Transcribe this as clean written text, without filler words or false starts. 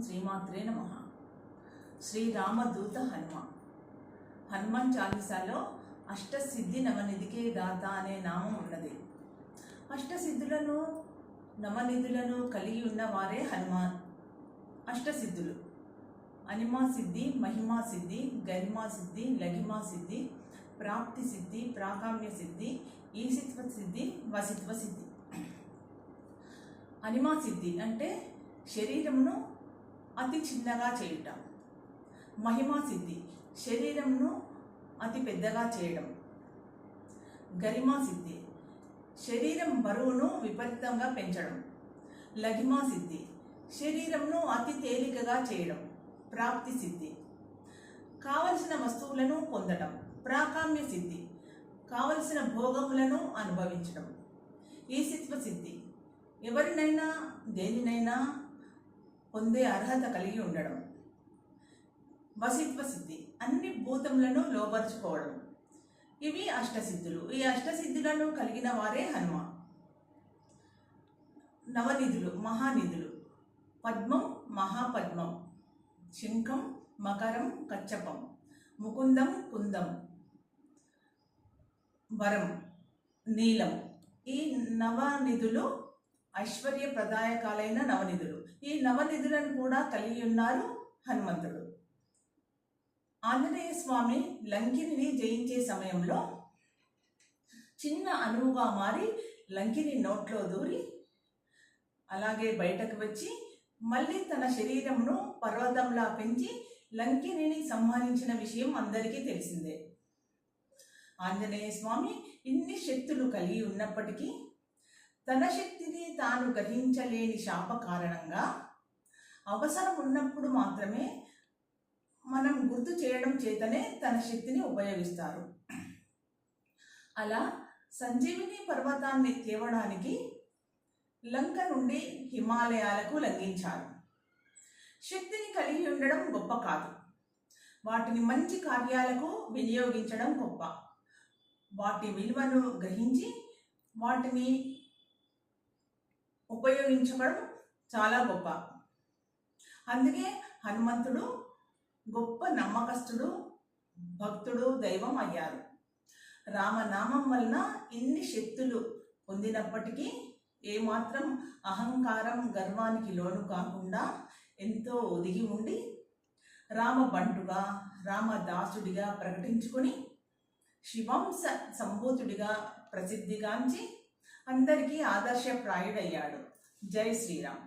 శ్రీమాత్రే నమః. శ్రీరామదూత హనుమాన్ చాలీసాలో అష్టసిద్ధి నవనిధికే దాత అనే నామం ఉన్నది. అష్టసిద్ధులను నవనిధులను కలిగి ఉన్నవారే హనుమాన్. అష్టసిద్ధులు అనిమా సిద్ధి, మహిమా సిద్ధి, గరిమా సిద్ధి, లఘిమా సిద్ధి, ప్రాప్తి సిద్ధి, ప్రాకామ్య సిద్ధి, ఈశిత్వ సిద్ధి, వసిత్వ సిద్ధి. అనిమా సిద్ధి అంటే శరీరమును అతి చిన్నగా చేయుట. మహిమా సిద్ధి శరీరమును అతి పెద్దగా చేయడం. గరిమా సిద్ధి శరీరం బరువును విపరీతంగా పెంచడం. లఘిమా సిద్ధి శరీరంను అతి తేలికగా చేయడం. ప్రాప్తి సిద్ధి కావలసిన వస్తువులను పొందడం. ప్రాకామ్య సిద్ధి కావలసిన భోగములను అనుభవించడం. ఈశిత్వ సిద్ధి ఎవరినైనా దేనినైనా పొందే అర్హత కలిగి ఉండడం. వసిత్వ సిద్ధి అన్ని భూతములను లోబరుచుకోవడం. ఇవి అష్టసిద్ధులు. ఈ అష్టసిద్ధులను కలిగిన వారే హనుమ. నవనిధులు మహానిధులు పద్మం, మహాపద్మం, శంఖం, మకరం, కచ్చపం, ముకుందం, కుందం, వరం, నీలం. ఈ నవనిధులు ఐశ్వర్య ప్రదాయకాలైన నవనిధులు. ఈ నవనిధులను కూడా కలిగి ఉన్నారు హనుమంతుడు. ఆంజనేయ స్వామి లంకిని జయించే సమయంలో చిన్న అణువుగా మారి లంకిని నోట్లో దూరి అలాగే బయటకు వచ్చి మళ్ళీ తన శరీరమును పర్వతంలా పెంచి లంకిని సంహరించిన విషయం అందరికీ తెలిసిందే. ఆంజనేయ స్వామి ఇన్ని శక్తులు కలిగి ఉన్నప్పటికీ తన శక్తిని తాను గ్రహించలేని శాప కారణంగా అవసరం ఉన్నప్పుడు మాత్రమే మనం గుర్తు చేయడం చేతనే తన శక్తిని ఉపయోగిస్తారు. అలా సంజీవిని పర్వతాన్ని తేవడానికి లంక నుండి హిమాలయాలకు లంఘించారు. శక్తిని కలిగి ఉండడం గొప్ప కాదు, వాటిని మంచి కార్యాలకు వినియోగించడం గొప్ప. వాటి విలువను గ్రహించి వాటిని ఉపయోగించడం చాలా గొప్ప. అందుకే హనుమంతుడు గొప్ప నమ్మకస్తుడు, భక్తుడు, దైవం అయ్యారు. రామనామం వలన ఇన్ని శక్తులు పొందినప్పటికీ ఏమాత్రం అహంకారం, గర్వానికి లోను కాకుండా ఎంతో ఒదిగి ఉండి రామబంటుగా, రామదాసుడిగా ప్రకటించుకొని శివంశ సంభూతుడిగా ప్రసిద్ధిగాంచి అందరికీ ఆదర్శప్రాయుడయ్యాడు. జై శ్రీరామ్.